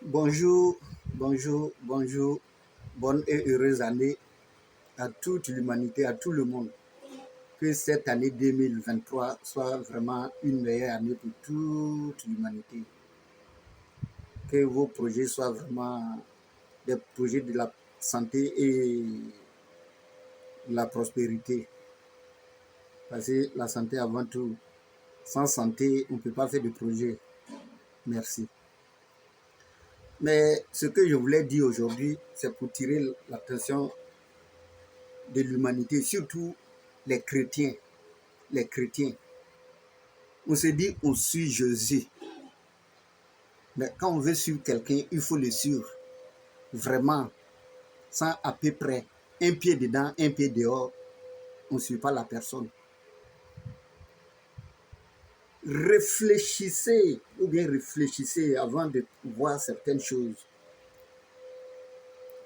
Bonjour, bonjour, bonjour. Bonne et heureuse année à toute l'humanité, à tout le monde. Que cette année 2023 soit vraiment une meilleure année pour toute l'humanité. Que vos projets soient vraiment des projets de la santé et de la prospérité. Parce que la santé avant tout. Sans santé, on ne peut pas faire de projet. Merci. Mais ce que je voulais dire aujourd'hui, c'est pour tirer l'attention de l'humanité, surtout les chrétiens. Les chrétiens. On se dit, on suit Jésus. Mais quand on veut suivre quelqu'un, il faut le suivre. Vraiment, sans à peu près un pied dedans, un pied dehors, on ne suit pas la personne. Réfléchissez, ou bien réfléchissez avant de voir certaines choses.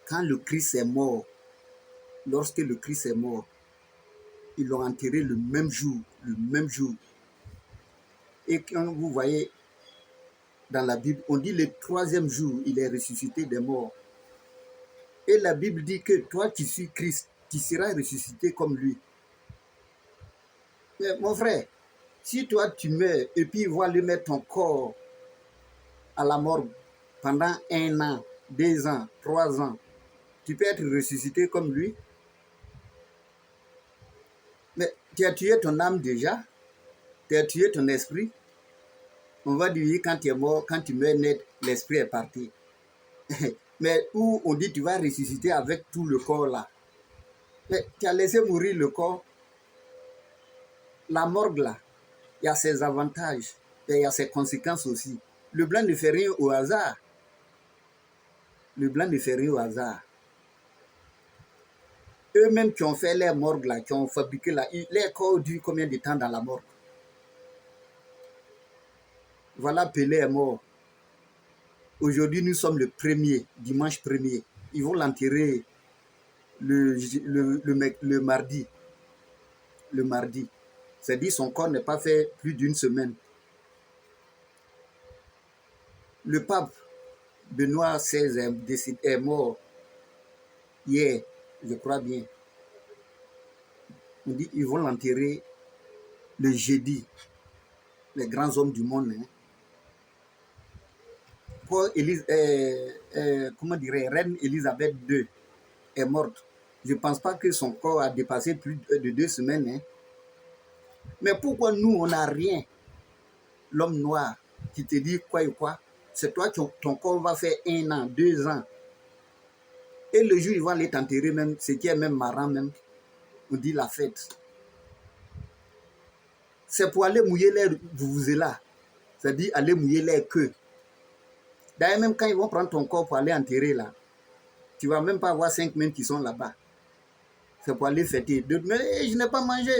Quand le Christ est mort, lorsque le Christ est mort, ils l'ont enterré le même jour, le même jour. Et quand vous voyez dans la Bible, on dit le troisième jour, il est ressuscité des morts. Et la Bible dit que toi qui suis Christ, tu seras ressuscité comme lui. Mais mon frère, si toi tu meurs et puis il va lui mettre ton corps à la morgue pendant 1 an, 2 ans, 3 ans, tu peux être ressuscité comme lui. Mais tu as tué ton âme déjà, tu as tué ton esprit. On va dire quand tu es mort, quand tu meurs net, l'esprit est parti. Mais où on dit tu vas ressusciter avec tout le corps là. Mais tu as laissé mourir le corps. La morgue là, il y a ses avantages et il y a ses conséquences aussi. Le blanc ne fait rien au hasard. Le blanc ne fait rien au hasard. Eux-mêmes qui ont fait les morgues là, qui ont fabriqué là, les corps durent combien de temps dans la morgue? Voilà, Pelé est mort. Aujourd'hui, nous sommes le dimanche 1er. Ils vont l'enterrer le mardi. Le mardi. C'est-à-dire son corps n'est pas fait plus d'une semaine. Le pape Benoît XVI est mort hier, je crois bien. On dit qu'ils vont l'enterrer le jeudi. Les grands hommes du monde. Hein. Reine Elisabeth II est morte. Je ne pense pas que son corps a dépassé plus de 2 semaines. Hein. Mais pourquoi nous, on n'a rien? L'homme noir qui te dit quoi et quoi, c'est toi qui ton corps va faire 1 an, 2 ans. Et le jour, ils vont aller t'enterrer même, ce qui est même marrant même. On dit la fête. C'est pour aller mouiller les là. C'est-à-dire aller mouiller les queues. D'ailleurs, même quand ils vont prendre ton corps pour aller enterrer là, tu ne vas même pas avoir 5 mains qui sont là-bas. C'est pour aller fêter. Mais je n'ai pas mangé.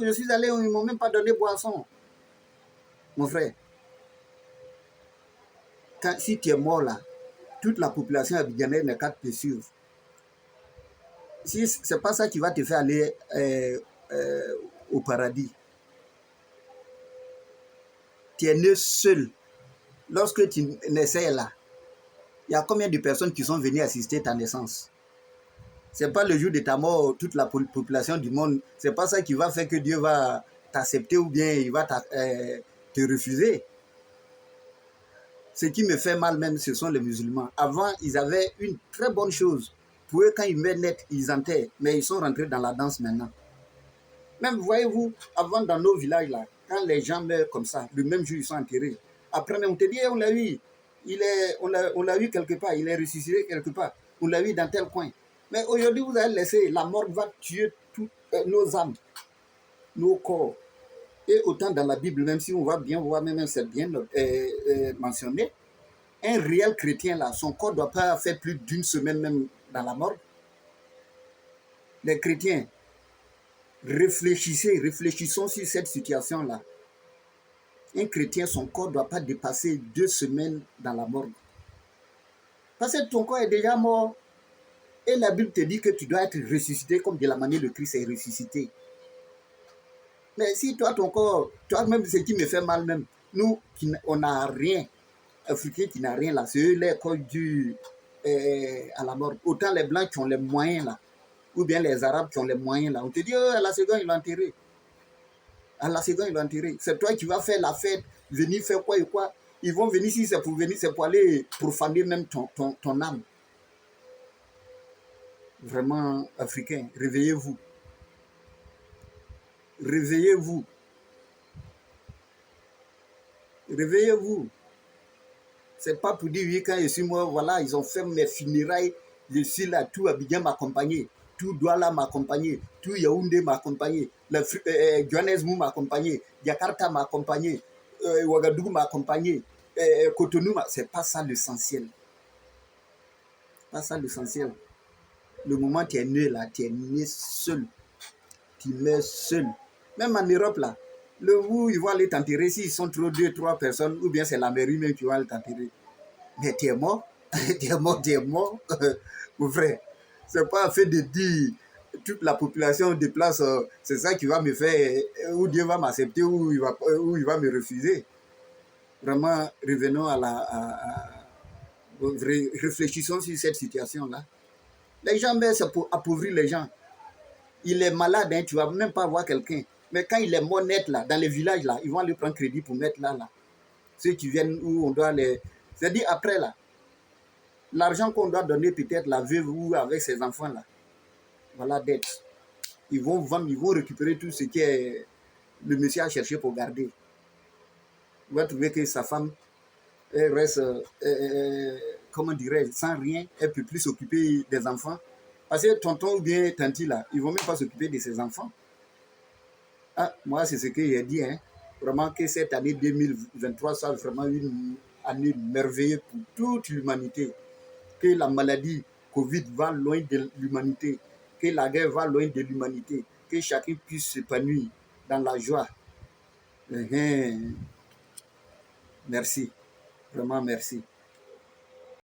Je suis allé, ils ne m'ont même pas donné boisson. Mon frère, si tu es mort là, toute la population abidjanaise n'est qu'à te suivre. Si ce n'est pas ça qui va te faire aller au paradis. Tu es né seul. Lorsque tu naissais là, il y a combien de personnes qui sont venues assister ta naissance? Ce n'est pas le jour de ta mort, toute la population du monde. Ce n'est pas ça qui va faire que Dieu va t'accepter ou bien il va te refuser. Ce qui me fait mal même, ce sont les musulmans. Avant, ils avaient une très bonne chose. Pour eux, quand ils meurent net, ils enterrent. Mais ils sont rentrés dans la danse maintenant. Même, voyez-vous, avant dans nos villages, là, quand les gens meurent comme ça, le même jour, ils sont enterrés. Après, on te dit, on l'a eu. On l'a eu quelque part, il est ressuscité quelque part. On l'a eu dans tel coin. Mais aujourd'hui, vous allez laisser, la mort va tuer toutes nos âmes, nos corps. Et autant dans la Bible, même si on va bien voir, même c'est bien mentionné, un réel chrétien, là, son corps ne doit pas faire plus d'une semaine même dans la mort. Les chrétiens, réfléchissons sur cette situation-là. Un chrétien, son corps ne doit pas dépasser 2 semaines dans la morgue. Parce que ton corps est déjà mort. Et la Bible te dit que tu dois être ressuscité comme de la manière de Christ est ressuscité. Mais si toi, ton corps, toi même ce qui me fait mal même, nous, on n'a rien. africain qui n'a rien là, c'est eux les corps du à la mort. Autant les blancs qui ont les moyens là, ou bien les arabes qui ont les moyens là. On te dit, oh, à la seconde, ils l'ont enterré. À la seconde, ils l'ont enterré. C'est toi qui vas faire la fête, venir faire quoi et quoi. Ils vont venir, si c'est pour venir, c'est pour aller profaner même ton âme. Vraiment africain, réveillez-vous. Réveillez-vous. Réveillez-vous. C'est pas pour dire, oui, quand je suis mort, voilà, ils ont fait mes funérailles, je suis là, tout Abidjan m'accompagner, tout Douala m'accompagner, tout Yaoundé m'accompagner, Johannesburg m'accompagner, Jakarta m'accompagner, Ouagadougou m'accompagner, Cotonou, c'est pas ça l'essentiel. Pas ça l'essentiel. Le moment où tu es né là, tu es né seul. Tu meurs seul. Même en Europe là, le où ils vont aller t'enterrer, s'ils sont trop 2, 3 personnes, ou bien c'est la mairie même qui va aller t'enterrer. Mais tu es mort, tu es mort, tu es mort. Mon frère, c'est pas fait de dire toute la population déplace, c'est ça qui va me faire, ou Dieu va m'accepter, ou il va me refuser. Vraiment, revenons réfléchissons sur cette situation-là. Les gens, c'est pour appauvrir les gens. Il est malade, hein, tu ne vas même pas voir quelqu'un. Mais quand il est mort net, là, dans les villages, là, ils vont aller prendre crédit pour mettre là. Ceux qui viennent où on doit les... C'est-à-dire après, là, l'argent qu'on doit donner peut-être la veuve ou avec ses enfants, là, voilà, dette. Ils vont vendre, ils vont récupérer tout ce que le monsieur a cherché pour garder. Il va trouver que sa femme elle reste, comment dirais-je, sans rien. Elle ne peut plus s'occuper des enfants. Parce que tonton ou bien tanti, là, ils ne vont même pas s'occuper de ses enfants. Ah, moi, c'est ce que j'ai dit. Hein. Vraiment que cette année 2023 soit vraiment une année merveilleuse pour toute l'humanité. Que la maladie Covid va loin de l'humanité. Que la guerre va loin de l'humanité. Que chacun puisse s'épanouir dans la joie. Merci. Vraiment merci.